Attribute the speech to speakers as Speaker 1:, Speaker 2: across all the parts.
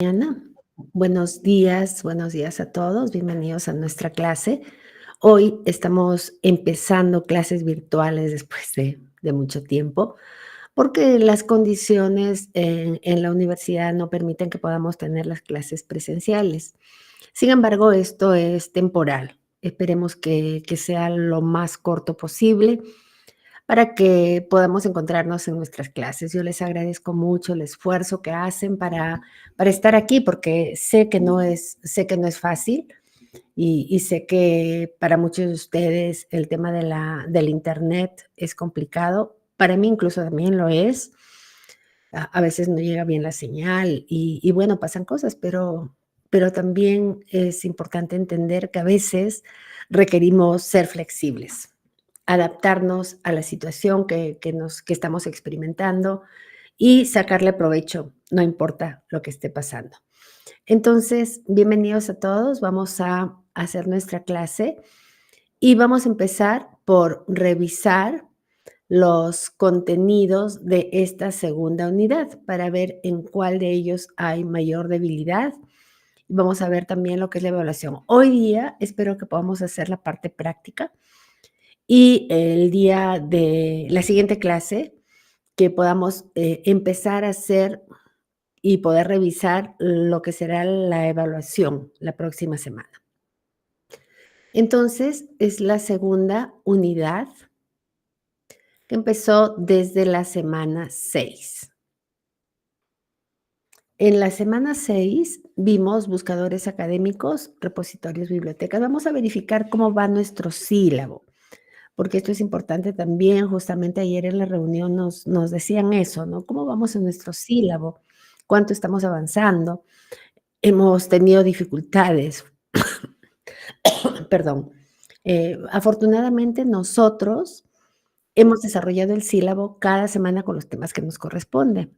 Speaker 1: Mañana. Buenos días a todos, bienvenidos a nuestra clase. Hoy estamos empezando clases virtuales después de mucho tiempo, porque las condiciones en la universidad no permiten que podamos tener las clases presenciales. Sin embargo, esto es temporal. Esperemos que sea lo más corto posible para que podamos encontrarnos en nuestras clases. Yo les agradezco mucho el esfuerzo que hacen para estar aquí, porque sé que no es fácil y sé que para muchos de ustedes el tema del Internet es complicado. Para mí incluso también lo es. A veces no llega bien la señal y bueno, pasan cosas, pero también es importante entender que a veces requerimos ser flexibles, adaptarnos a la situación que estamos experimentando y sacarle provecho, no importa lo que esté pasando. Entonces, bienvenidos a todos, vamos a hacer nuestra clase y vamos a empezar por revisar los contenidos de esta segunda unidad para ver en cuál de ellos hay mayor debilidad. Vamos a ver también lo que es la evaluación. Hoy día espero que podamos hacer la parte práctica y el día de la siguiente clase que podamos empezar a hacer y poder revisar lo que será la evaluación la próxima semana. Entonces, es la segunda unidad que empezó desde la semana 6. En la semana 6 vimos buscadores académicos, repositorios, bibliotecas. Vamos a verificar cómo va nuestro sílabo, porque esto es importante también. Justamente ayer en la reunión nos decían eso, ¿no? ¿Cómo vamos en nuestro sílabo? ¿Cuánto estamos avanzando? Hemos tenido dificultades, perdón. Afortunadamente nosotros hemos desarrollado el sílabo cada semana con los temas que nos corresponden,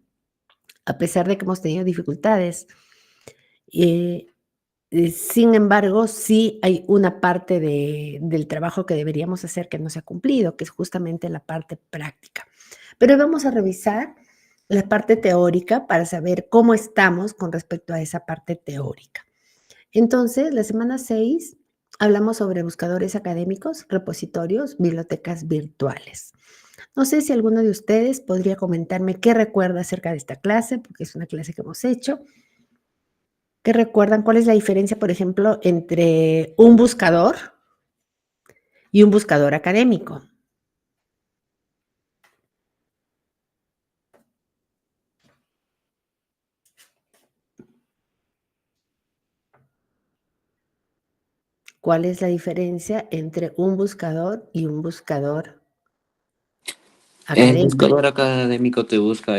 Speaker 1: a pesar de que hemos tenido dificultades. Eh, Sin embargo, sí hay una parte del trabajo que deberíamos hacer que no se ha cumplido, que es justamente la parte práctica. Pero vamos a revisar la parte teórica para saber cómo estamos con respecto a esa parte teórica. Entonces, la semana 6 hablamos sobre buscadores académicos, repositorios, bibliotecas virtuales. No sé si alguno de ustedes podría comentarme qué recuerda acerca de esta clase, porque es una clase que hemos hecho. ¿Qué recuerdan? ¿Cuál es la diferencia, por ejemplo, entre un buscador y un buscador académico? ¿Cuál es la diferencia entre un buscador y un buscador
Speaker 2: El
Speaker 1: académico?
Speaker 2: buscador académico te busca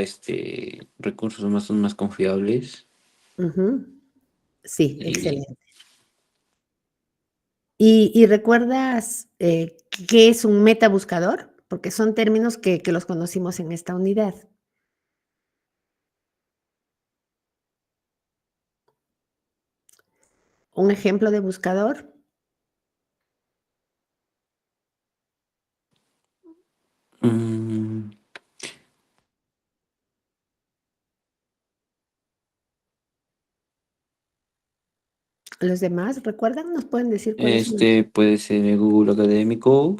Speaker 2: recursos más confiables.
Speaker 1: Ujú. Sí,
Speaker 2: Y
Speaker 1: excelente. ¿Y recuerdas qué es un metabuscador? Porque son términos que los conocimos en esta unidad. ¿Un ejemplo de buscador?
Speaker 2: mm,
Speaker 1: ¿Los demás recuerdan? ¿Nos pueden decir cuáles son?
Speaker 2: puede ser el Google Académico,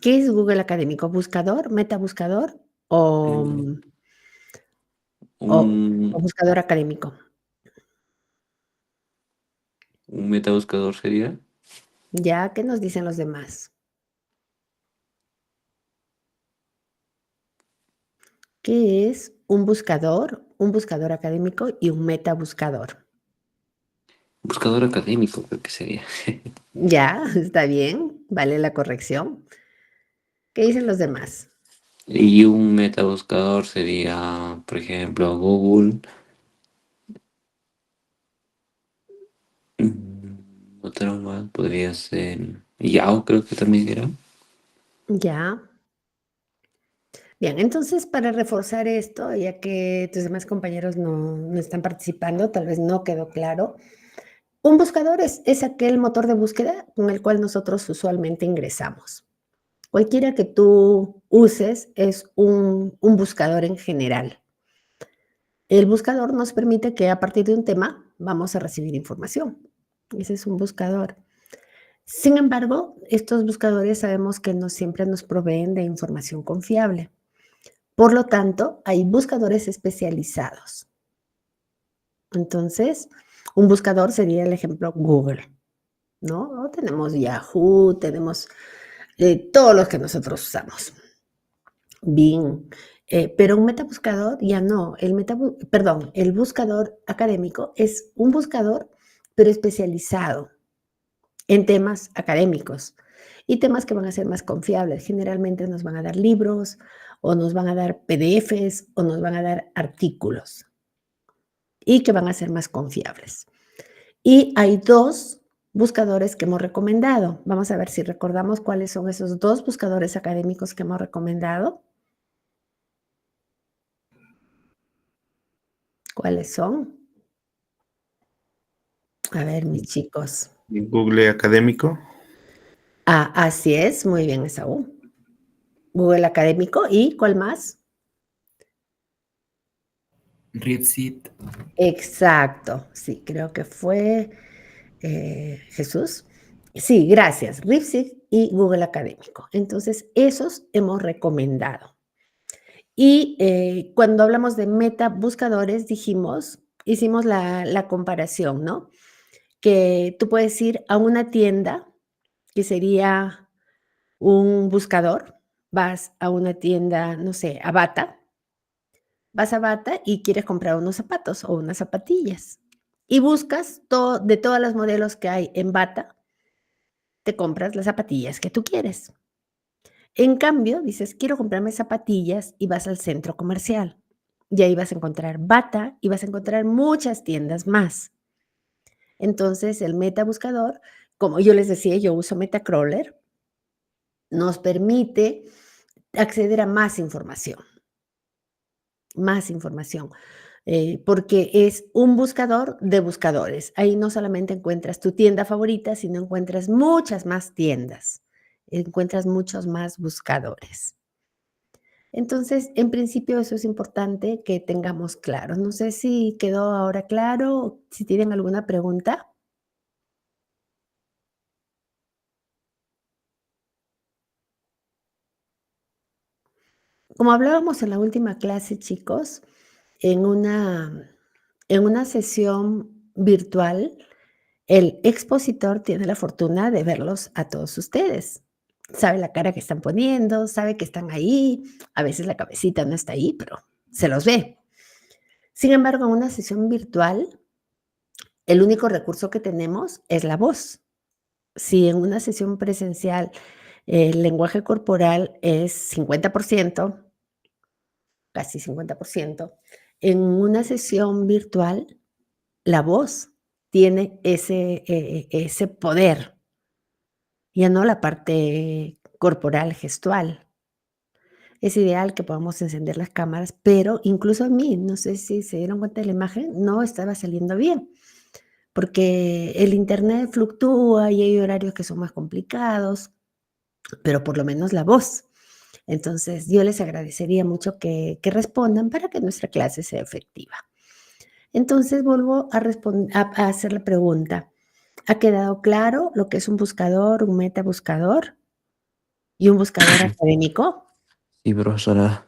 Speaker 1: ¿Qué es Google Académico? ¿Buscador, metabuscador o,
Speaker 2: eh,
Speaker 1: o,
Speaker 2: un,
Speaker 1: o buscador académico?
Speaker 2: un metabuscador sería.
Speaker 1: ¿Ya? ¿Qué nos dicen los demás? ¿Qué es un buscador académico y un metabuscador?
Speaker 2: Buscador académico creo que sería.
Speaker 1: Ya, está bien, vale la corrección. ¿Qué dicen los demás?
Speaker 2: Y un metabuscador sería, por ejemplo, Google. Otro más podría ser Yahoo, creo que también era.
Speaker 1: Ya. Bien, entonces para reforzar esto, ya que tus demás compañeros no están participando, tal vez no quedó claro. Un buscador es aquel motor de búsqueda con el cual nosotros usualmente ingresamos. Cualquiera que tú uses es un buscador en general. El buscador nos permite que a partir de un tema vamos a recibir información. Ese es un buscador. Sin embargo, estos buscadores sabemos que no siempre nos proveen de información confiable. Por lo tanto, hay buscadores especializados. Entonces, un buscador sería el ejemplo Google, ¿no? O tenemos Yahoo, tenemos todos los que nosotros usamos. Bing, pero un metabuscador ya no. El buscador académico es un buscador, pero especializado en temas académicos y temas que van a ser más confiables. Generalmente nos van a dar libros o nos van a dar PDFs o nos van a dar artículos y que van a ser más confiables. Y hay dos buscadores que hemos recomendado. Vamos a ver si recordamos cuáles son esos dos buscadores académicos que hemos recomendado. ¿Cuáles son? A ver, mis chicos.
Speaker 3: Google Académico.
Speaker 1: Ah, así es, muy bien, Esaú. Google Académico, ¿y cuál más?
Speaker 4: Readseed.
Speaker 1: Exacto, sí, creo que fue Jesús. Sí, gracias, Readseed y Google Académico. Entonces, esos hemos recomendado. Y cuando hablamos de meta buscadores, hicimos la comparación, ¿no? Que tú puedes ir a una tienda, que sería un buscador, vas a una tienda, no sé, a Bata, vas a Bata y quieres comprar unos zapatos o unas zapatillas. Y buscas de todas las modelos que hay en Bata, te compras las zapatillas que tú quieres. En cambio, dices, quiero comprarme zapatillas y vas al centro comercial. Y ahí vas a encontrar Bata y vas a encontrar muchas tiendas más. Entonces, el meta buscador, como yo les decía, yo uso Metacrawler, nos permite acceder a más información, porque es un buscador de buscadores. Ahí no solamente encuentras tu tienda favorita, sino encuentras muchas más tiendas, encuentras muchos más buscadores. Entonces, en principio, eso es importante que tengamos claro. No sé si quedó ahora claro, si tienen alguna pregunta. Como hablábamos en la última clase, chicos, en una sesión virtual, el expositor tiene la fortuna de verlos a todos ustedes. Sabe la cara que están poniendo, sabe que están ahí, a veces la cabecita no está ahí, pero se los ve. Sin embargo, en una sesión virtual, el único recurso que tenemos es la voz. Si en una sesión presencial el lenguaje corporal es 50%, casi 50%, en una sesión virtual la voz tiene ese poder, ya no la parte corporal, gestual. Es ideal que podamos encender las cámaras, pero incluso a mí, no sé si se dieron cuenta de la imagen, no estaba saliendo bien, porque el internet fluctúa y hay horarios que son más complicados, pero por lo menos la voz. Entonces, yo les agradecería mucho que respondan para que nuestra clase sea efectiva. Entonces, vuelvo a hacer la pregunta. ¿Ha quedado claro lo que es un buscador, un metabuscador y un buscador académico?
Speaker 2: Sí, profesora.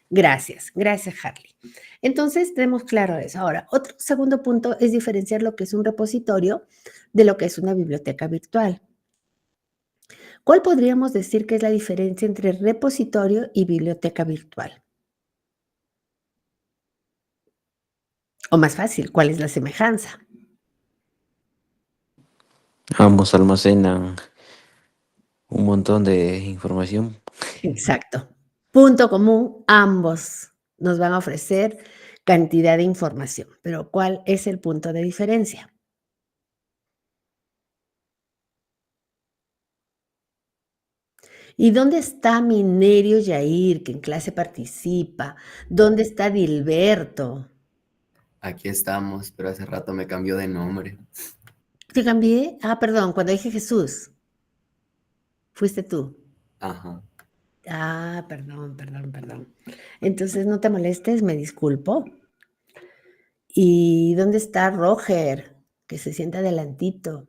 Speaker 1: Gracias, gracias, Harley. Entonces, tenemos claro eso. Ahora, otro segundo punto es diferenciar lo que es un repositorio de lo que es una biblioteca virtual. ¿Cuál podríamos decir que es la diferencia entre repositorio y biblioteca virtual? O más fácil, ¿cuál es la semejanza?
Speaker 2: Ambos almacenan un montón de información.
Speaker 1: Exacto. Punto común, ambos nos van a ofrecer cantidad de información, pero ¿cuál es el punto de diferencia? ¿Y dónde está Minerio Yair, que en clase participa? ¿Dónde está Dilberto?
Speaker 4: Aquí estamos, pero hace rato me cambió de nombre.
Speaker 1: ¿Te cambié? Ah, perdón, cuando dije Jesús, fuiste tú.
Speaker 4: Ajá.
Speaker 1: Ah, perdón. Entonces, no te molestes, me disculpo. ¿Y dónde está Roger? Que se sienta adelantito.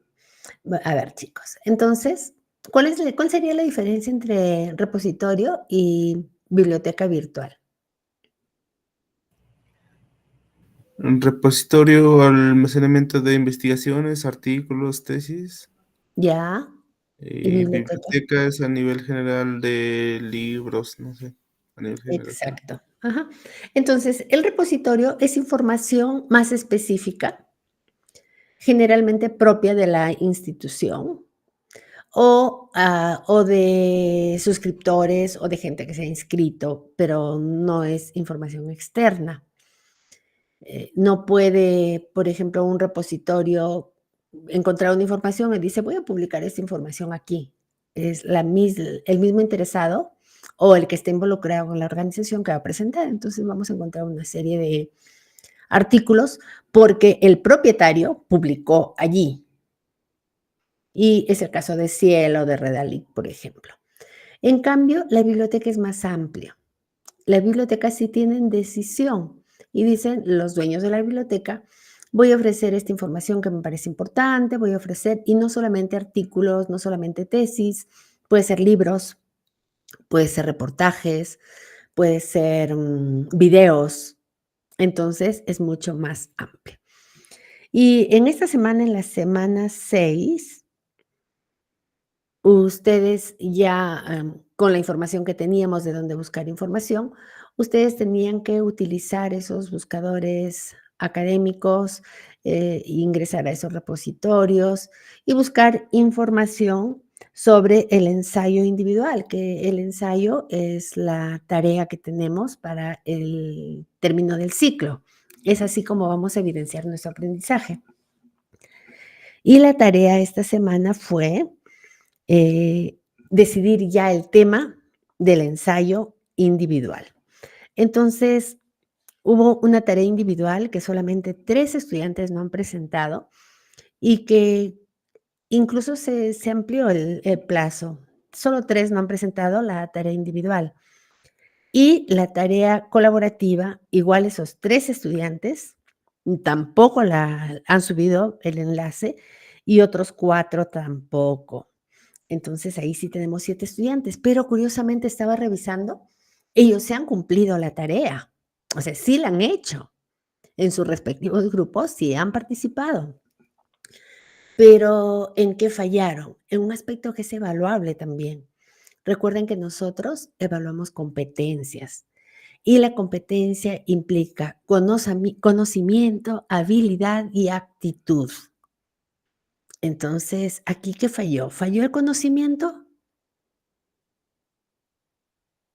Speaker 1: A ver, chicos, entonces, ¿cuál sería la diferencia entre repositorio y biblioteca virtual?
Speaker 3: Un repositorio, almacenamiento de investigaciones, artículos, tesis.
Speaker 1: ¿Ya? ¿Y
Speaker 3: Y
Speaker 1: biblioteca?
Speaker 3: biblioteca es a nivel general de libros, no sé, a nivel general.
Speaker 1: Exacto. Ajá. Entonces, el repositorio es información más específica, generalmente propia de la institución o de suscriptores o de gente que se ha inscrito, pero no es información externa. No puede, por ejemplo, un repositorio encontrar una información y dice, voy a publicar esta información aquí. Es el mismo interesado o el que esté involucrado con la organización que va a presentar. Entonces vamos a encontrar una serie de artículos porque el propietario publicó allí. Y es el caso de Cielo, de Redalic, por ejemplo. En cambio, la biblioteca es más amplia. Las bibliotecas sí tienen decisión y dicen los dueños de la biblioteca, voy a ofrecer esta información que me parece importante, voy a ofrecer, y no solamente artículos, no solamente tesis, puede ser libros, puede ser reportajes, puede ser videos. Entonces es mucho más amplio. Y en esta semana, en la semana 6, ustedes ya, con la información que teníamos de dónde buscar información, ustedes tenían que utilizar esos buscadores académicos, ingresar a esos repositorios y buscar información sobre el ensayo individual, que el ensayo es la tarea que tenemos para el término del ciclo. Es así como vamos a evidenciar nuestro aprendizaje. Y la tarea esta semana fue decidir ya el tema del ensayo individual. Entonces, hubo una tarea individual que solamente 3 estudiantes no han presentado y que incluso se amplió el plazo. Solo 3 no han presentado la tarea individual. Y la tarea colaborativa, igual esos 3 estudiantes tampoco la han subido el enlace y otros 4 tampoco. Entonces, ahí sí tenemos 7 estudiantes, pero curiosamente estaba revisando, ellos se han cumplido la tarea, o sea, sí la han hecho. En sus respectivos grupos sí han participado. Pero, ¿en qué fallaron? En un aspecto que es evaluable también. Recuerden que nosotros evaluamos competencias y la competencia implica conocimiento, habilidad y actitud. Entonces, ¿aquí qué falló? ¿Falló el conocimiento?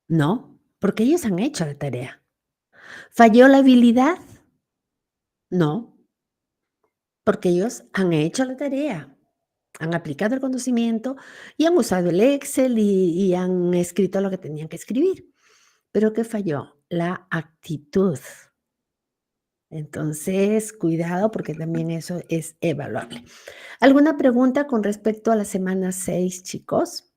Speaker 1: No, porque ellos han hecho la tarea. ¿Falló la habilidad? No, porque ellos han hecho la tarea, han aplicado el conocimiento y han usado el Excel y han escrito lo que tenían que escribir. ¿Pero qué falló? La actitud. Entonces, cuidado porque también eso es evaluable. ¿Alguna pregunta con respecto a la semana 6, chicos?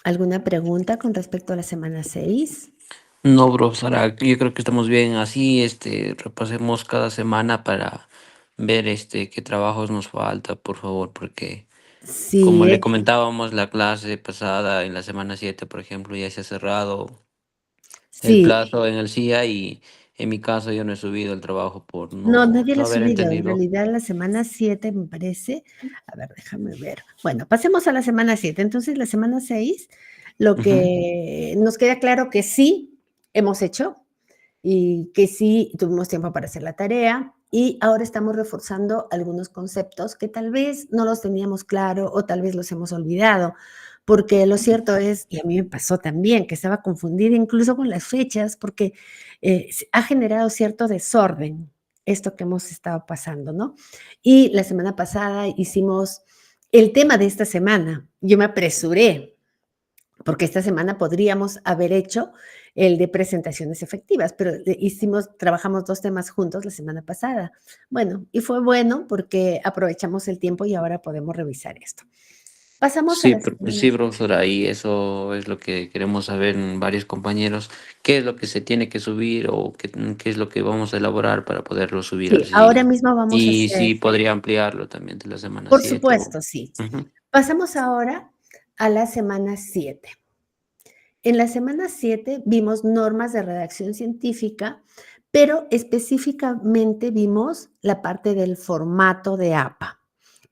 Speaker 1: ¿Alguna pregunta con respecto a la semana 6?
Speaker 2: No, profesora, yo creo que estamos bien así, repasemos cada semana para ver qué trabajos nos falta, por favor, porque como
Speaker 1: Sí,
Speaker 2: le comentábamos la clase pasada, en la semana 7, por ejemplo, ya se ha cerrado el
Speaker 1: sí.
Speaker 2: plazo en el CIA y en mi caso yo no he subido el trabajo por
Speaker 1: No,
Speaker 2: no,
Speaker 1: nadie la
Speaker 2: no
Speaker 1: ha
Speaker 2: haber
Speaker 1: subido. En
Speaker 2: entendido.
Speaker 1: realidad, la semana 7 me parece. A ver, déjame ver. Bueno, pasemos a la semana 7. Entonces, la semana 6, lo
Speaker 2: Ujú.
Speaker 1: que nos queda claro que sí hemos hecho y que sí tuvimos tiempo para hacer la tarea y ahora estamos reforzando algunos conceptos que tal vez no los teníamos claro o tal vez los hemos olvidado, porque lo cierto es, y a mí me pasó también, que estaba confundida incluso con las fechas, porque ha generado cierto desorden esto que hemos estado pasando, ¿no? Y la semana pasada hicimos el tema de esta semana. Yo me apresuré porque esta semana podríamos haber hecho el de presentaciones efectivas, pero trabajamos 2 temas juntos la semana pasada. Bueno, y fue bueno porque aprovechamos el tiempo y ahora podemos revisar esto. Pasamos a
Speaker 2: Sí,
Speaker 1: la semana.
Speaker 2: sí, profesora, y eso es lo que queremos saber en varios compañeros, qué es lo que se tiene que subir o qué es lo que vamos a elaborar para poderlo subir al
Speaker 1: Sí, ahora
Speaker 2: siguiente.
Speaker 1: mismo vamos a
Speaker 2: Y
Speaker 1: hacer,
Speaker 2: sí, podría ampliarlo también de la semana
Speaker 1: por
Speaker 2: 7
Speaker 1: supuesto, sí.
Speaker 2: Ujú.
Speaker 1: Pasamos ahora a la semana 7. En la semana 7 vimos normas de redacción científica, pero específicamente vimos la parte del formato de APA.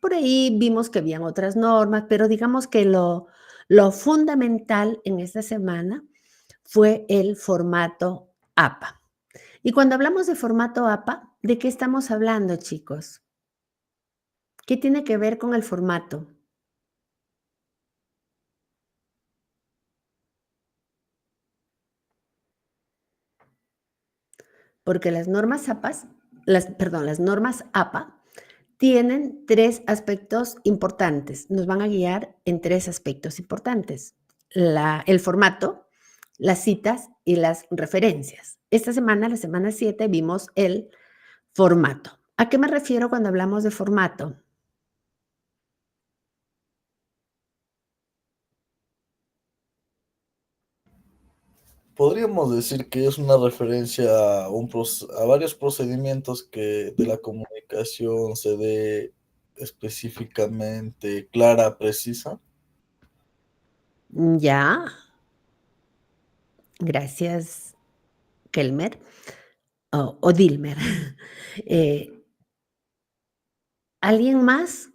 Speaker 1: Por ahí vimos que habían otras normas, pero digamos que lo fundamental en esta semana fue el formato APA. Y cuando hablamos de formato APA, ¿de qué estamos hablando, chicos? ¿Qué tiene que ver con el formato? Porque las normas las normas APA tienen 3 aspectos importantes. Nos van a guiar en 3 aspectos importantes: el formato, las citas y las referencias. Esta semana, la semana 7, vimos el formato. ¿A qué me refiero cuando hablamos de formato?
Speaker 5: Podríamos decir que es una referencia a, a varios procedimientos que de la comunicación se dé específicamente clara, precisa.
Speaker 1: Ya, gracias, Kelmer o Dilmer. Eh, ¿Alguien más?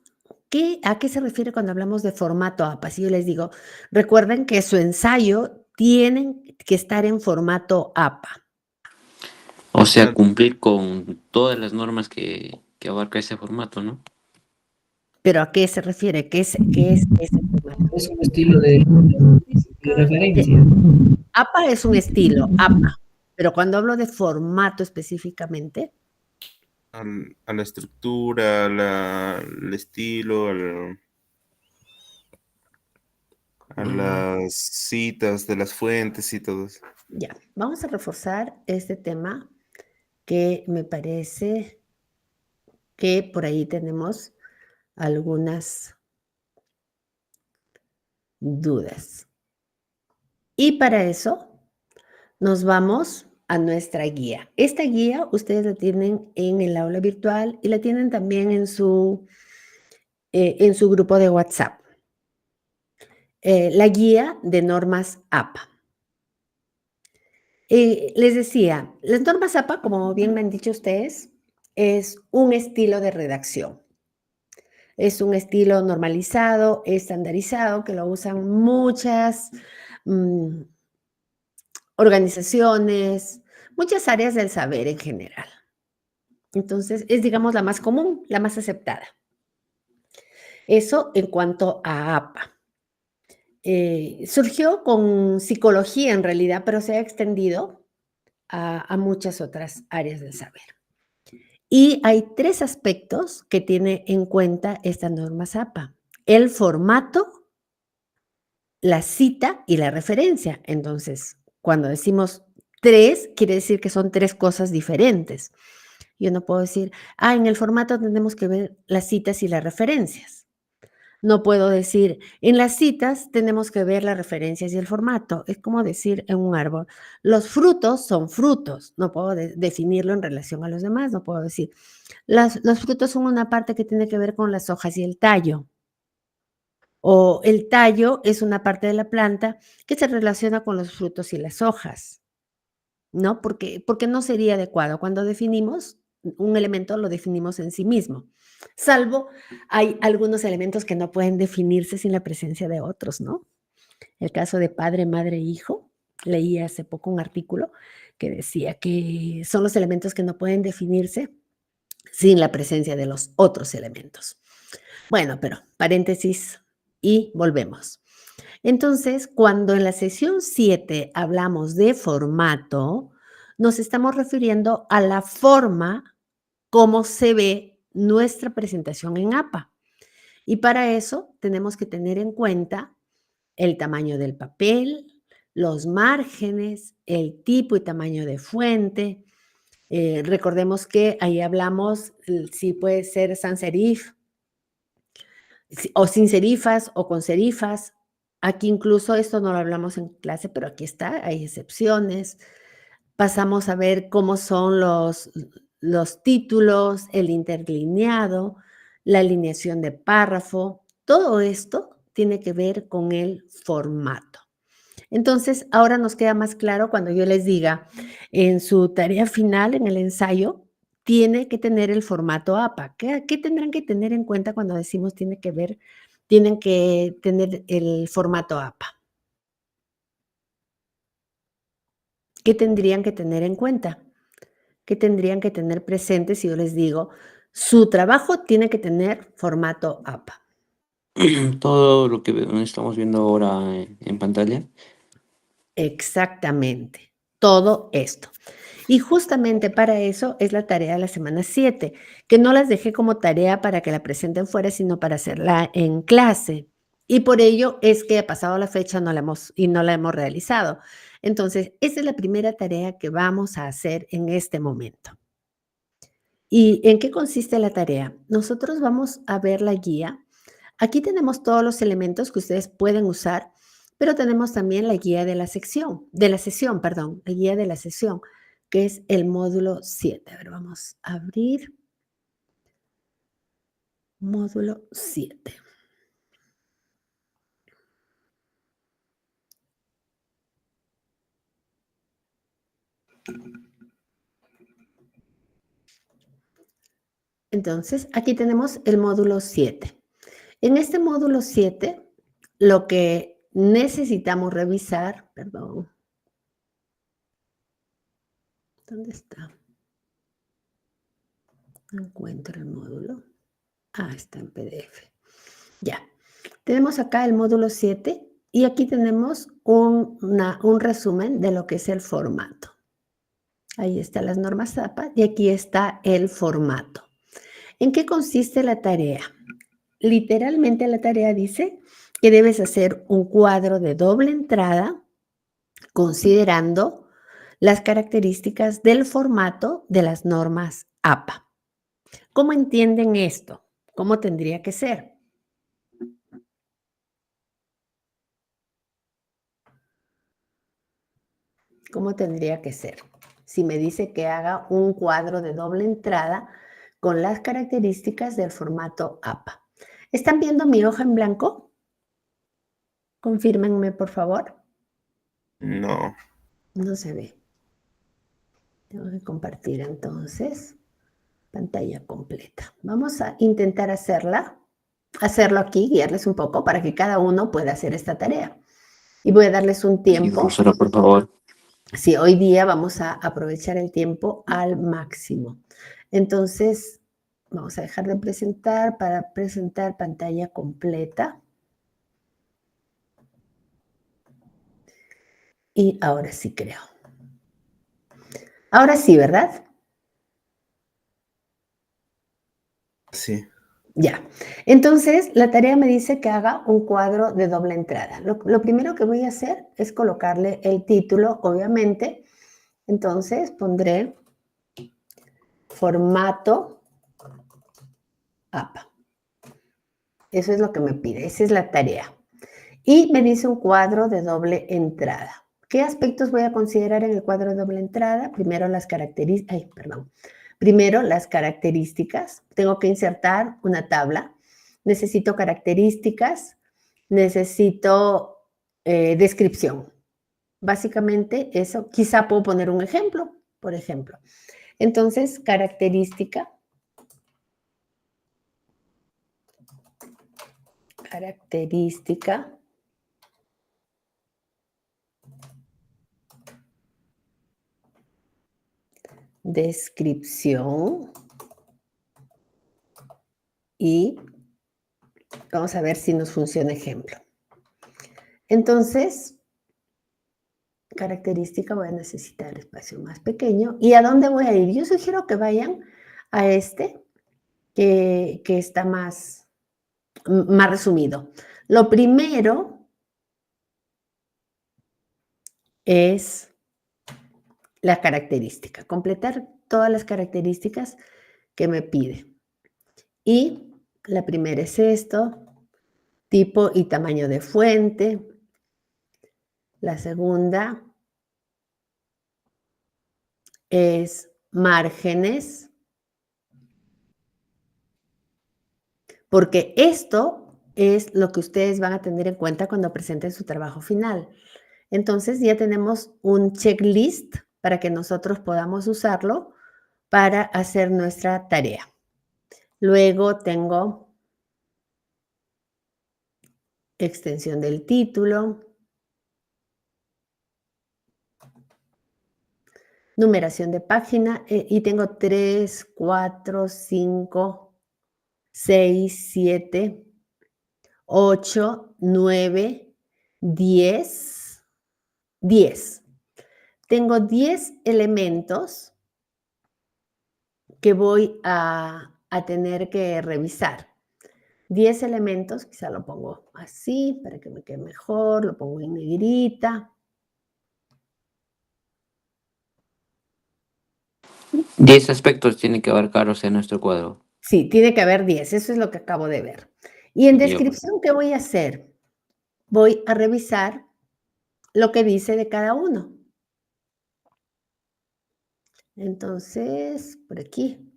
Speaker 1: ¿A qué se refiere cuando hablamos de formato APA? Si yo les digo, recuerden que su ensayo tienen que estar en formato APA.
Speaker 2: O sea,
Speaker 3: Ah,
Speaker 2: cumplir con todas las normas que abarca ese formato, ¿no?
Speaker 1: ¿Pero a qué se refiere? ¿Qué es ese formato?
Speaker 6: Es un estilo de
Speaker 1: Eh,
Speaker 6: referencia.
Speaker 1: APA es un estilo, APA, pero cuando hablo de formato específicamente,
Speaker 3: a la estructura, al estilo, a las citas de las fuentes y todo eso.
Speaker 1: ya, vamos a reforzar este tema que me parece que por ahí tenemos algunas dudas. Y para eso nos vamos a nuestra guía. Esta guía ustedes la tienen en el aula virtual y la tienen también en su grupo de WhatsApp. La guía de normas APA. Les decía, las normas APA, como bien me han dicho ustedes, es un estilo de redacción. Es un estilo normalizado, estandarizado, que lo usan muchas organizaciones, muchas áreas del saber en general. Entonces, es, digamos, la más común, la más aceptada. Eso en cuanto a APA. Surgió con psicología en realidad, pero se ha extendido a muchas otras áreas del saber. Y hay 3 aspectos que tiene en cuenta esta norma APA: el formato, la cita y la referencia. Entonces, cuando decimos 3, quiere decir que son 3 cosas diferentes. Yo no puedo decir, en el formato tenemos que ver las citas y las referencias. No puedo decir, en las citas tenemos que ver las referencias y el formato. Es como decir en un árbol, los frutos son frutos. No puedo definirlo en relación a los demás. No puedo decir, los frutos son una parte que tiene que ver con las hojas y el tallo. O el tallo es una parte de la planta que se relaciona con los frutos y las hojas, ¿no? Porque no sería adecuado. Cuando definimos un elemento, lo definimos en sí mismo. Salvo hay algunos elementos que no pueden definirse sin la presencia de otros, ¿no? El caso de padre, madre, hijo. Leí hace poco un artículo que decía que son los elementos que no pueden definirse sin la presencia de los otros elementos. Bueno, pero paréntesis y volvemos. Entonces, cuando en la sesión 7 hablamos de formato, nos estamos refiriendo a la forma como se ve nuestra presentación en APA. Y para eso tenemos que tener en cuenta el tamaño del papel, los márgenes, el tipo y tamaño de fuente. Recordemos que ahí hablamos, si puede ser sans serif, o sin serifas o con serifas. Aquí incluso esto no lo hablamos en clase, pero aquí está, hay excepciones. Pasamos a ver cómo son los títulos, el interlineado, la alineación de párrafo. Todo esto tiene que ver con el formato. Entonces, ahora nos queda más claro cuando yo les diga, en su tarea final, en el ensayo, tiene que tener el formato APA. ¿Qué tendrán que tener en cuenta cuando decimos tienen que tener el formato APA? ¿Qué tendrían que tener en cuenta? ¿Qué tendrían que tener presente si yo les digo, su trabajo tiene que tener formato APA?
Speaker 2: Todo lo que estamos viendo ahora en pantalla.
Speaker 1: Exactamente, todo esto. Y justamente para eso es la tarea de la semana 7, que no las dejé como tarea para que la presenten fuera, sino para hacerla en clase. Y por ello es que ha pasado la fecha no la hemos realizado. Entonces, esa es la primera tarea que vamos a hacer en este momento. ¿Y en qué consiste la tarea? Nosotros vamos a ver la guía. Aquí tenemos todos los elementos que ustedes pueden usar, pero tenemos también la guía de la sesión, la guía de la sesión, que es el módulo 7. A ver, vamos a abrir módulo 7. Entonces, aquí tenemos el módulo 7. En este módulo 7, lo que necesitamos revisar, ¿dónde está? No encuentro el módulo. Está en PDF. Ya. Tenemos acá el módulo 7 y aquí tenemos un resumen de lo que es el formato. Ahí están las normas APA y aquí está el formato. ¿En qué consiste la tarea? Literalmente la tarea dice que debes hacer un cuadro de doble entrada considerando las características del formato de las normas APA. ¿Cómo entienden esto? ¿Cómo tendría que ser? ¿Cómo tendría que ser? Si me dice que haga un cuadro de doble entrada con las características del formato APA. ¿Están viendo mi hoja en blanco? Confírmenme, por favor.
Speaker 3: No.
Speaker 1: No se ve. Tengo que compartir entonces pantalla completa. Vamos a intentar hacerlo aquí, guiarles un poco para que cada uno pueda hacer esta tarea. Y voy a darles un
Speaker 2: Sí,
Speaker 1: tiempo.
Speaker 2: profesora, por favor.
Speaker 1: Sí, hoy día vamos a aprovechar el tiempo al máximo. Entonces, vamos a dejar de presentar para presentar pantalla completa. Y ahora sí creo. Ahora sí, ¿verdad?
Speaker 3: Sí.
Speaker 1: Ya. Entonces, la tarea me dice que haga un cuadro de doble entrada. Lo primero que voy a hacer es colocarle el título, obviamente. Entonces, pondré formato APA. Eso es lo que me pide. Esa es la tarea. Y me dice un cuadro de doble entrada. ¿Qué aspectos voy a considerar en el cuadro de doble entrada? Primero las características. Tengo que insertar una tabla. Necesito características. Necesito descripción. Básicamente eso. Quizá puedo poner un ejemplo, por ejemplo. Entonces, característica. Descripción y vamos a ver si nos funciona ejemplo. Entonces, característica, voy a necesitar el espacio más pequeño. ¿Y a dónde voy a ir? Yo sugiero que vayan a este, que está más resumido. Lo primero es la característica, completar todas las características que me pide. Y la primera es esto, tipo y tamaño de fuente. La segunda es márgenes, porque esto es lo que ustedes van a tener en cuenta cuando presenten su trabajo final. Entonces ya tenemos un checklist para que nosotros podamos usarlo para hacer nuestra tarea. Luego tengo extensión del título, numeración de página y tengo 3, 4, 5, 6, 7, 8, 9, 10, 10. Tengo 10 elementos que voy a tener que revisar. 10 elementos, quizá lo pongo así para que me quede mejor, lo pongo en negrita.
Speaker 2: 10 aspectos tiene que abarcar, o sea, nuestro cuadro.
Speaker 1: Sí, tiene que haber 10, eso es lo que acabo de ver. Y en
Speaker 2: Ya.
Speaker 1: descripción, ¿qué voy a hacer? Voy a revisar lo que dice de cada uno. Entonces, por aquí.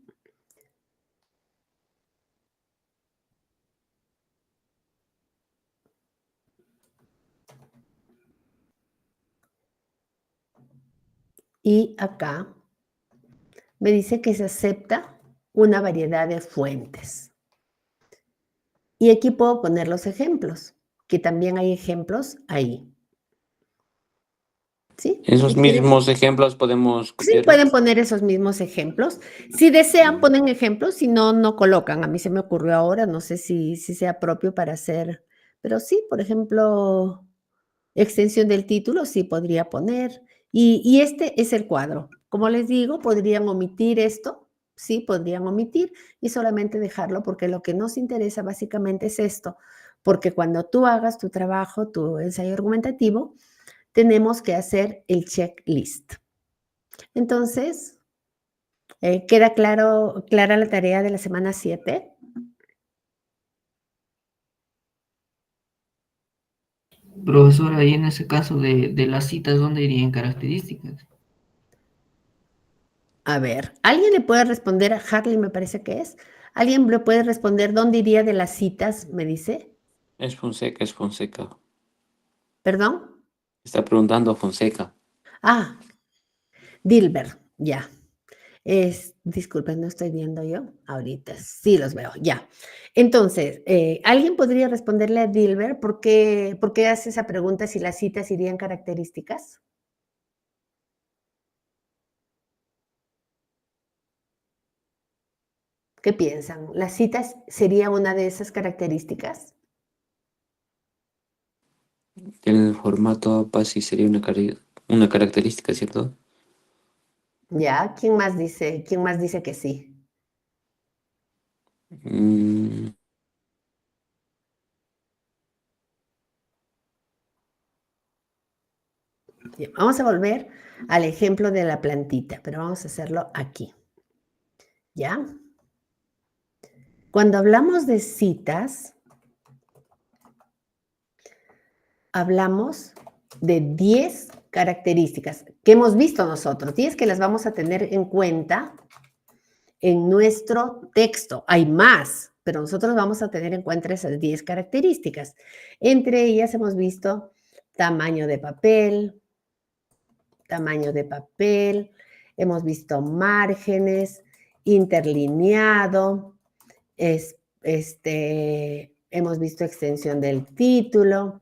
Speaker 1: Y acá me dice que se acepta una variedad de fuentes. Y aquí puedo poner los ejemplos, que también hay ejemplos ahí. ¿Sí?
Speaker 2: Esos
Speaker 1: Si quieren,
Speaker 2: mismos ejemplos podemos
Speaker 1: sí,
Speaker 2: copiar.
Speaker 1: pueden poner esos mismos ejemplos. Si desean, ponen ejemplos, si no, no colocan. A mí se me ocurrió ahora, no sé si sea propio para hacer, pero sí, por ejemplo, extensión del título, sí podría poner. Y este es el cuadro. Como les digo, podrían omitir esto, sí, podrían omitir y solamente dejarlo porque lo que nos interesa básicamente es esto. Porque cuando tú hagas tu trabajo, tu ensayo argumentativo, tenemos que hacer el checklist. Entonces, ¿queda clara la tarea de la semana 7?
Speaker 6: Profesora, ahí en ese caso de las citas, ¿dónde irían características?
Speaker 1: A ver, ¿alguien le puede responder a Harley, me parece que es? ¿Alguien le puede responder dónde iría de las citas, me dice?
Speaker 2: Es Fonseca, es Fonseca.
Speaker 1: ¿Perdón?
Speaker 2: Está preguntando Fonseca.
Speaker 1: Ah, Dilber, ya. Disculpen, no estoy viendo yo ahorita. Sí los veo, ya. Entonces, ¿alguien podría responderle a Dilber por qué hace esa pregunta si las citas irían características? ¿Qué piensan? ¿Las citas sería una de esas características?
Speaker 2: El formato APA sí sería una característica, ¿cierto?
Speaker 1: Ya, ¿quién más dice? ¿Quién más dice que sí?
Speaker 2: Mm,
Speaker 1: Bien, vamos a volver al ejemplo de la plantita, pero vamos a hacerlo aquí. ¿Ya? Cuando hablamos de citas, hablamos de 10 características que hemos visto nosotros, 10 que las vamos a tener en cuenta en nuestro texto. Hay más, pero nosotros vamos a tener en cuenta esas 10 características. Entre ellas hemos visto tamaño de papel, hemos visto márgenes, interlineado, hemos visto extensión del título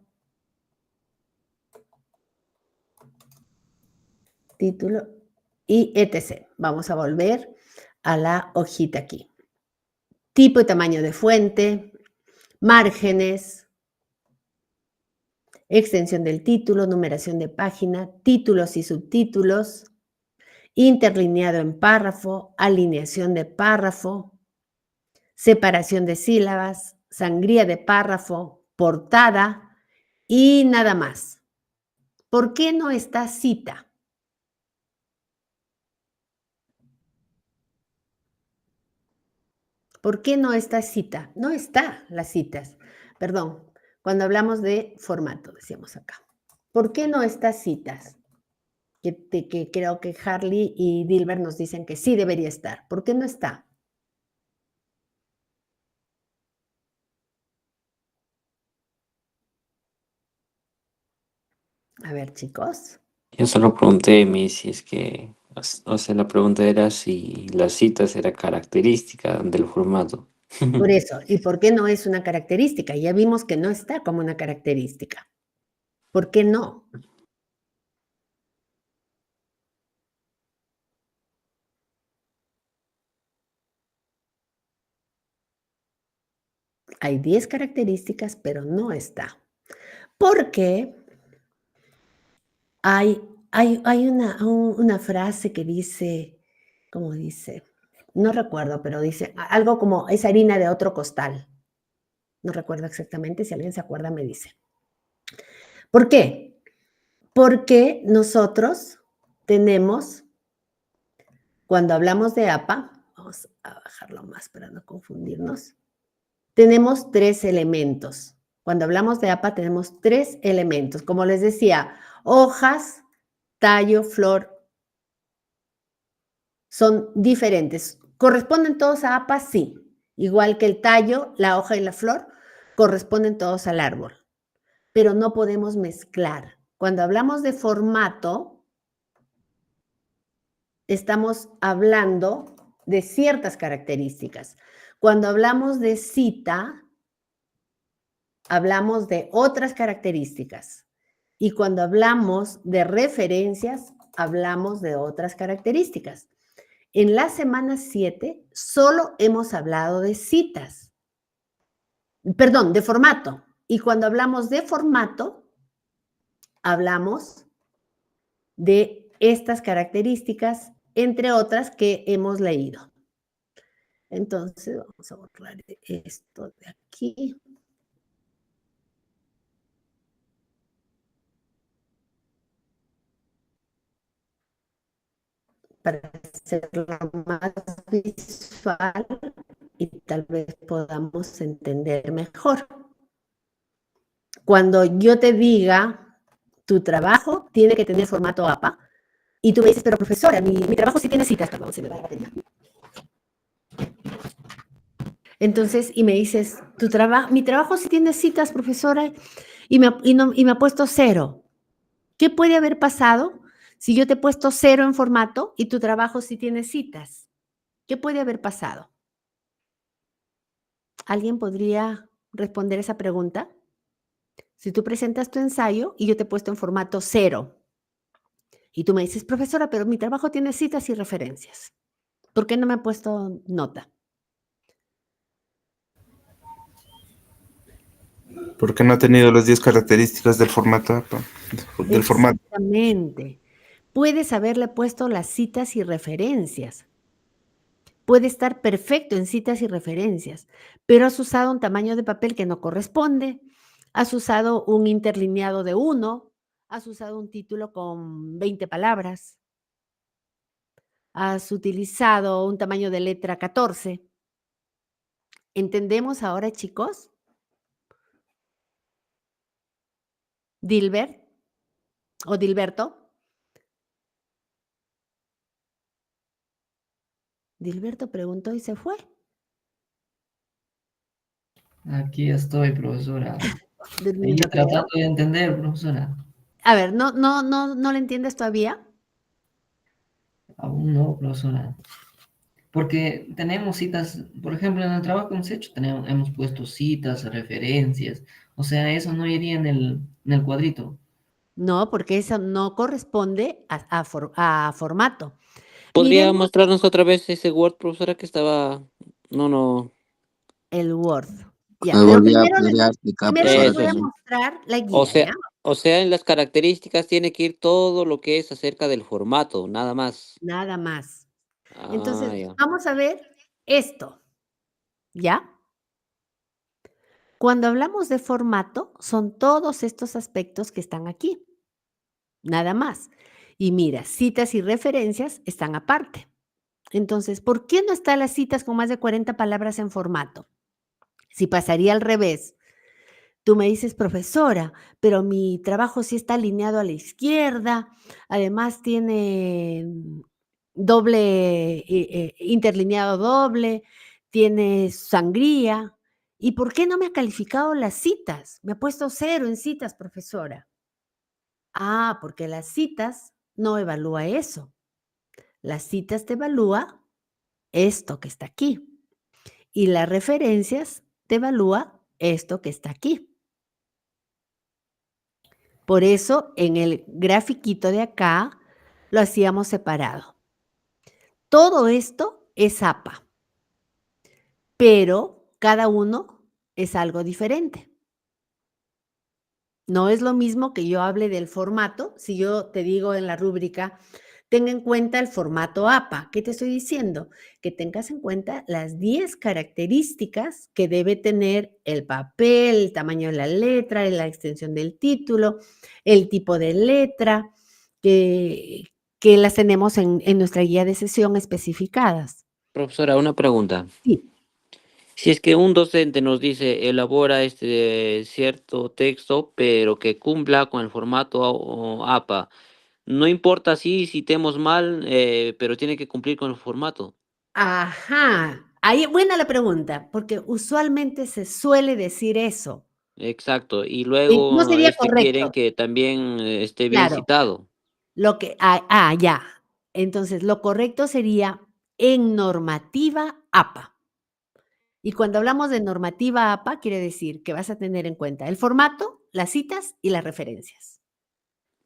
Speaker 1: y etc. Vamos a volver a la hojita aquí. Tipo y tamaño de fuente, márgenes, extensión del título, numeración de página, títulos y subtítulos, interlineado en párrafo, alineación de párrafo, separación de sílabas, sangría de párrafo, portada y nada más. ¿Por qué no está cita? ¿Por qué no está cita? No está las citas. Perdón. Cuando hablamos de formato, decíamos acá. ¿Por qué no está citas? Que creo que Harley y Dilbert nos dicen que sí debería estar. ¿Por qué no está? A ver, chicos.
Speaker 2: Yo solo pregunté, si es que, o sea, la pregunta era si las citas era característica del formato.
Speaker 1: Por eso, ¿y por qué no es una característica? Ya vimos que no está como una característica. ¿Por qué no? Hay 10 características, pero no está. Porque hay una frase que dice, ¿cómo dice? No recuerdo, pero dice algo como, es harina de otro costal. No recuerdo exactamente, si alguien se acuerda me dice. ¿Por qué? Porque nosotros tenemos, cuando hablamos de APA, vamos a bajarlo más para no confundirnos, tenemos 3 elementos. Cuando hablamos de APA tenemos 3 elementos. Como les decía, hojas, tallo, flor, son diferentes. ¿Corresponden todos a APA? Sí. Igual que el tallo, la hoja y la flor, corresponden todos al árbol. Pero no podemos mezclar. Cuando hablamos de formato, estamos hablando de ciertas características. Cuando hablamos de cita, hablamos de otras características. Y cuando hablamos de referencias, hablamos de otras características. En la semana 7 solo hemos hablado de citas. Perdón, de formato. Y cuando hablamos de formato, hablamos de estas características, entre otras que hemos leído. Entonces, vamos a borrar esto de aquí. Para hacerlo más visual y tal vez podamos entender mejor. Cuando yo te diga, tu trabajo tiene que tener formato APA, y tú me dices, pero profesora, mi trabajo sí tiene citas. Perdón, se me va la batería. Entonces, y me dices, mi trabajo sí tiene citas, profesora, y me ha puesto 0. ¿Qué puede haber pasado si yo te he puesto 0 en formato y tu trabajo sí tiene citas? ¿Qué puede haber pasado? ¿Alguien podría responder esa pregunta? Si tú presentas tu ensayo y yo te he puesto en formato 0 y tú me dices, profesora, pero mi trabajo tiene citas y referencias. ¿Por qué no me ha puesto nota?
Speaker 3: Porque no ha tenido las 10 características del formato APA, del formato.
Speaker 1: Exactamente. Puedes haberle puesto las citas y referencias. Puede estar perfecto en citas y referencias, pero has usado un tamaño de papel que no corresponde, has usado un interlineado de 1, has usado un título con 20 palabras, has utilizado un tamaño de letra 14. ¿Entendemos ahora, chicos? Dilbert o Dilberto. Dilberto preguntó y se fue.
Speaker 6: Aquí estoy, profesora.
Speaker 1: Durmiendo,
Speaker 6: Ahí tratando
Speaker 1: creo.
Speaker 6: de entender, profesora.
Speaker 1: A ver, ¿no le entiendes todavía?
Speaker 6: Aún no, profesora. Porque tenemos citas, por ejemplo, en el trabajo que hemos hecho, hemos puesto citas, referencias. O sea, eso no iría en el cuadrito.
Speaker 1: No, porque eso no corresponde a formato.
Speaker 2: ¿Podría
Speaker 1: Miremos
Speaker 2: mostrarnos otra vez ese Word, profesora, que estaba... No.
Speaker 1: el Word. Ya,
Speaker 4: Me
Speaker 1: pero
Speaker 4: podría explicar,
Speaker 1: primero les
Speaker 4: profesora,
Speaker 2: Eso
Speaker 1: voy a
Speaker 2: sí.
Speaker 1: mostrar la
Speaker 2: O
Speaker 1: guía,
Speaker 2: sea,
Speaker 1: ¿ya?
Speaker 2: en las características tiene que ir todo lo que es acerca del formato, nada más.
Speaker 1: Nada más.
Speaker 2: Ah,
Speaker 1: Entonces,
Speaker 2: ya.
Speaker 1: vamos a ver esto, ¿ya? Cuando hablamos de formato, son todos estos aspectos que están aquí, nada más. Y mira, citas y referencias están aparte. Entonces, ¿por qué no están las citas con más de 40 palabras en formato? Si pasaría al revés, Tú me dices, profesora, pero mi trabajo sí está alineado a la izquierda, además tiene doble, interlineado doble, tiene sangría. ¿Y por qué no me ha calificado las citas? Me ha puesto 0 en citas, profesora. Ah, porque las citas no evalúa eso. Las citas te evalúa esto que está aquí. Y las referencias te evalúa esto que está aquí. Por eso, en el grafiquito de acá, lo hacíamos separado. Todo esto es APA, pero cada uno es algo diferente. No es lo mismo que yo hable del formato. Si yo te digo en la rúbrica, ten en cuenta el formato APA. ¿Qué te estoy diciendo? Que tengas en cuenta las 10 características que debe tener el papel, el tamaño de la letra, la extensión del título, el tipo de letra, que, que las tenemos en nuestra guía de sesión especificadas.
Speaker 2: Profesora, una pregunta.
Speaker 1: Sí.
Speaker 2: Si es que un docente nos dice elabora cierto texto, pero que cumpla con el formato APA, no importa si citemos mal, pero tiene que cumplir con el formato.
Speaker 1: Ajá. Ahí, buena la pregunta, porque usualmente se suele decir eso.
Speaker 2: Exacto. Y
Speaker 1: No
Speaker 2: luego
Speaker 1: sería
Speaker 2: quieren
Speaker 1: correcto,
Speaker 2: que también esté bien
Speaker 1: claro.
Speaker 2: citado.
Speaker 1: Ya. Entonces, lo correcto sería en normativa APA. Y cuando hablamos de normativa APA, quiere decir que vas a tener en cuenta el formato, las citas y las referencias.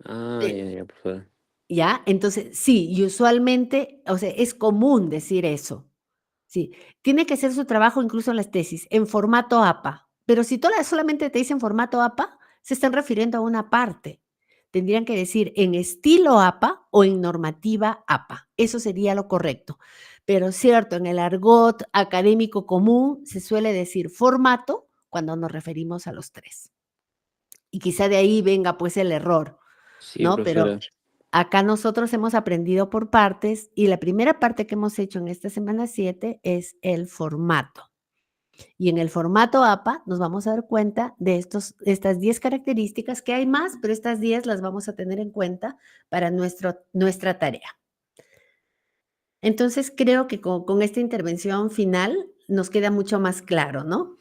Speaker 2: Ah, ya, profesora.
Speaker 1: ¿Ya? Entonces, sí, y usualmente, o sea, es común decir eso. Sí, tiene que hacer su trabajo, incluso las tesis, en formato APA. Pero si todas solamente te dicen formato APA, se están refiriendo a una parte. Tendrían que decir en estilo APA o en normativa APA. Eso sería lo correcto. Pero cierto, en el argot académico común se suele decir formato cuando nos referimos a los 3. Y quizá de ahí venga pues el error,
Speaker 2: Sí,
Speaker 1: ¿no? Pero
Speaker 2: profesora.
Speaker 1: acá nosotros hemos aprendido por partes y la primera parte que hemos hecho en esta semana 7 es el formato. Y en el formato APA nos vamos a dar cuenta de estas 10 características, que hay más, pero estas 10 las vamos a tener en cuenta para nuestra tarea. Entonces, creo que con esta intervención final nos queda mucho más claro, ¿no?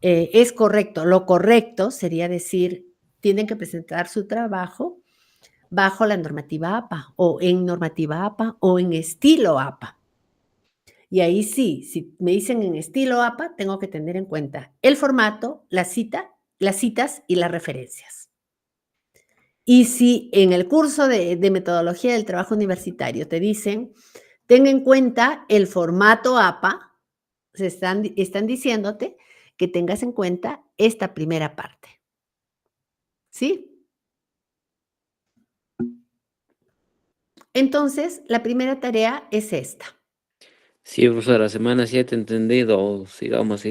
Speaker 1: Es correcto. Lo correcto sería decir, tienen que presentar su trabajo bajo la normativa APA o en normativa APA o en estilo APA. Y ahí sí, si me dicen en estilo APA, tengo que tener en cuenta el formato, las citas y las referencias. Y si en el curso de metodología del trabajo universitario te dicen, ten en cuenta el formato APA, están diciéndote que tengas en cuenta esta primera parte. ¿Sí? Entonces, la primera tarea es esta.
Speaker 2: Sí, profesora, semana 7 entendido. Sigamos.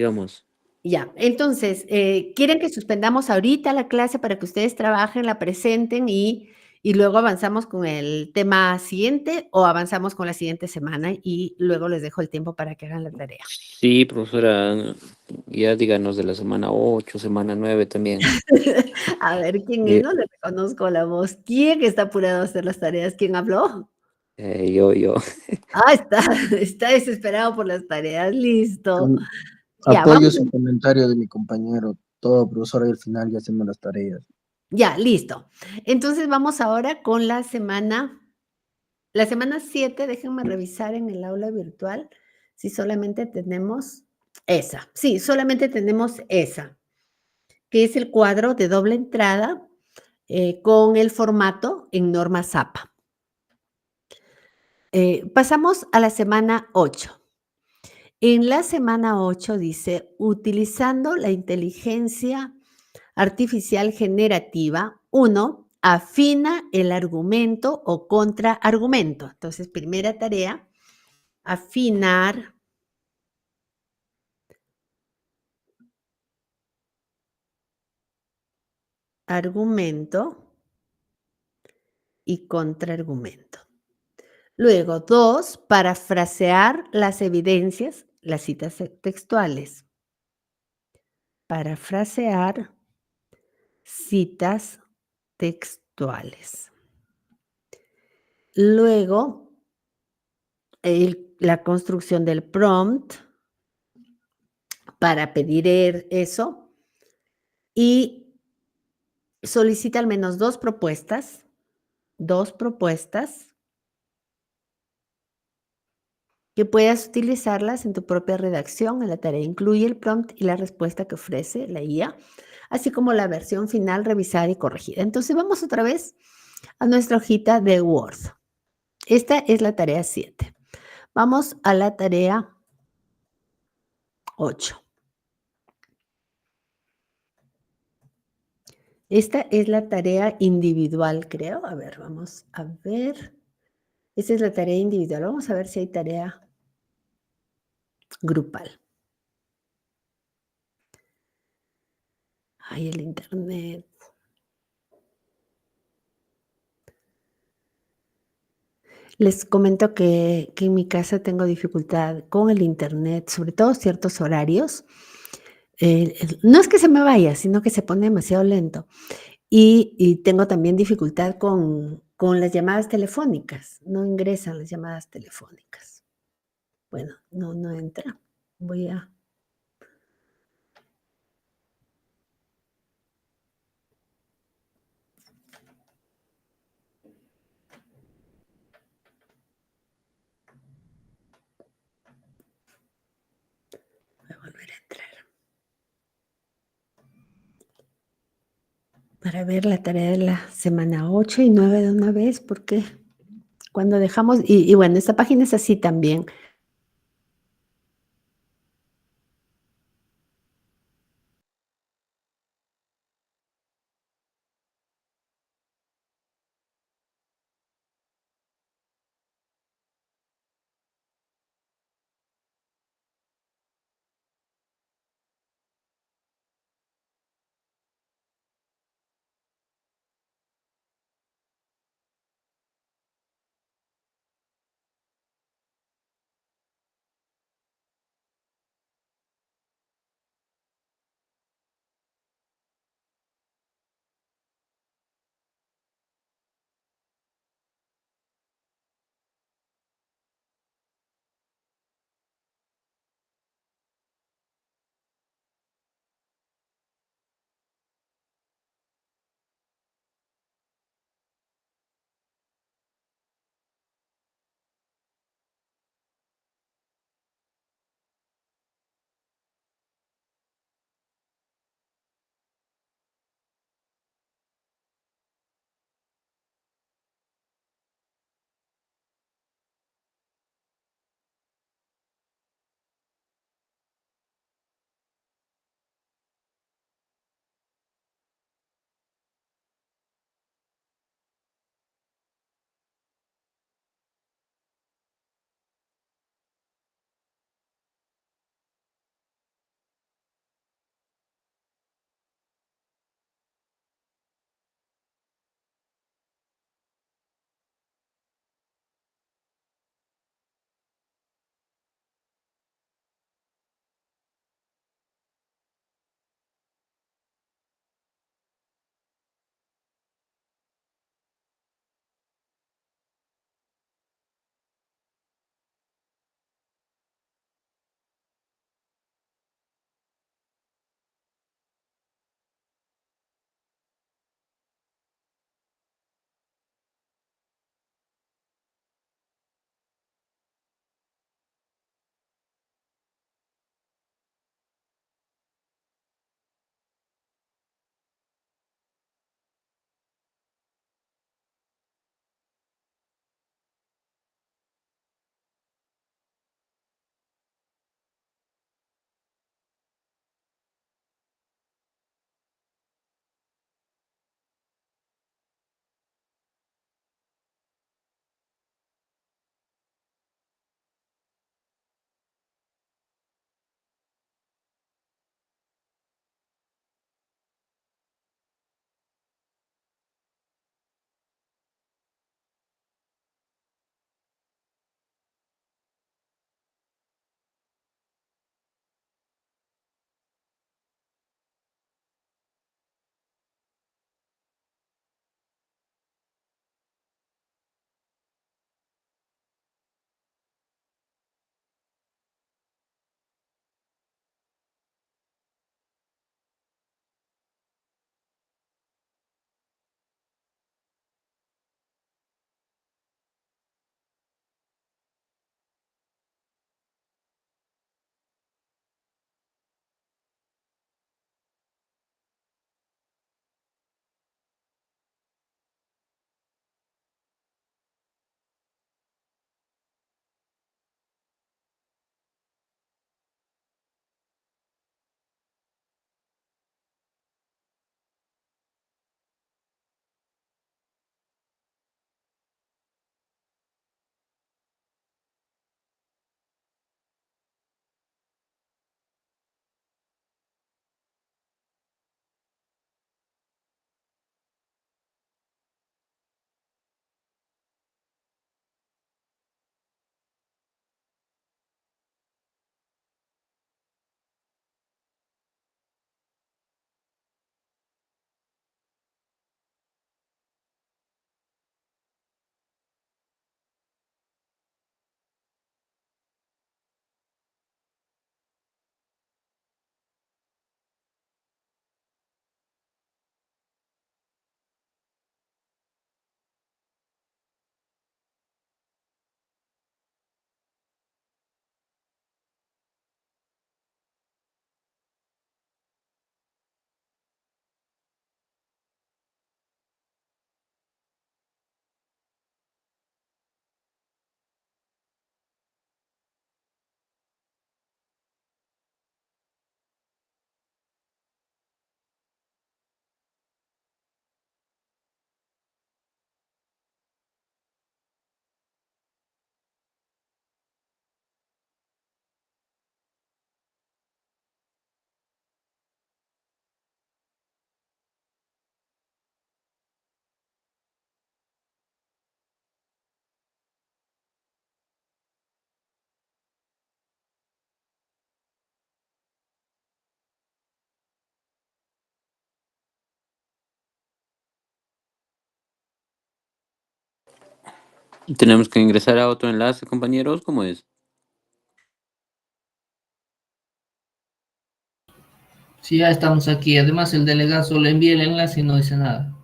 Speaker 1: Ya, entonces, ¿quieren que suspendamos ahorita la clase para que ustedes trabajen, la presenten y luego avanzamos con el tema siguiente o avanzamos con la siguiente semana y luego les dejo el tiempo para que hagan la tarea?
Speaker 2: Sí, profesora, ya díganos de la semana 8, semana 9 también.
Speaker 1: A ver, ¿quién es? No le reconozco la voz. ¿Quién está apurado a hacer las tareas? ¿Quién habló?
Speaker 2: Yo.
Speaker 1: Ah, está desesperado por las tareas. Listo. Ya,
Speaker 7: Apoyo
Speaker 1: vamos.
Speaker 7: su comentario de mi compañero. Todo profesor y al final ya hacemos las tareas.
Speaker 1: Ya, listo. Entonces vamos ahora con la semana 7. Déjenme revisar en el aula virtual si solamente tenemos esa. Sí, solamente tenemos esa, que es el cuadro de doble entrada con el formato en normas APA. Pasamos a la semana 8. En la semana 8 dice, utilizando la inteligencia artificial generativa, 1, afina el argumento o contraargumento. Entonces, primera tarea, afinar argumento y contraargumento. Luego, 2, parafrasear las evidencias, las citas textuales. Parafrasear citas textuales. Luego, la construcción del prompt para pedir eso y solicita al menos 2 propuestas que puedas utilizarlas en tu propia redacción. En la tarea incluye el prompt y la respuesta que ofrece la IA, así como la versión final revisada y corregida. Entonces vamos otra vez a nuestra hojita de Word. Esta es la tarea 7. Vamos a la tarea 8. Esta es la tarea individual, creo. A ver, vamos a ver. Esta es la tarea individual. Vamos a ver si hay tarea grupal. Ay, el internet. Les comento que en mi casa tengo dificultad con el internet, sobre todo ciertos horarios. No es que se me vaya, sino que se pone demasiado lento. Y tengo también dificultad con las llamadas telefónicas. No ingresan las llamadas telefónicas. Bueno, no entra. Voy a volver a entrar. Para ver la tarea de la semana 8 y 9 de una vez, porque cuando dejamos, y bueno, esta página es así también.
Speaker 2: Tenemos que ingresar a otro enlace, compañeros, ¿cómo es?
Speaker 6: Sí, ya estamos aquí. Además, el delegado solo envía el enlace y no dice nada.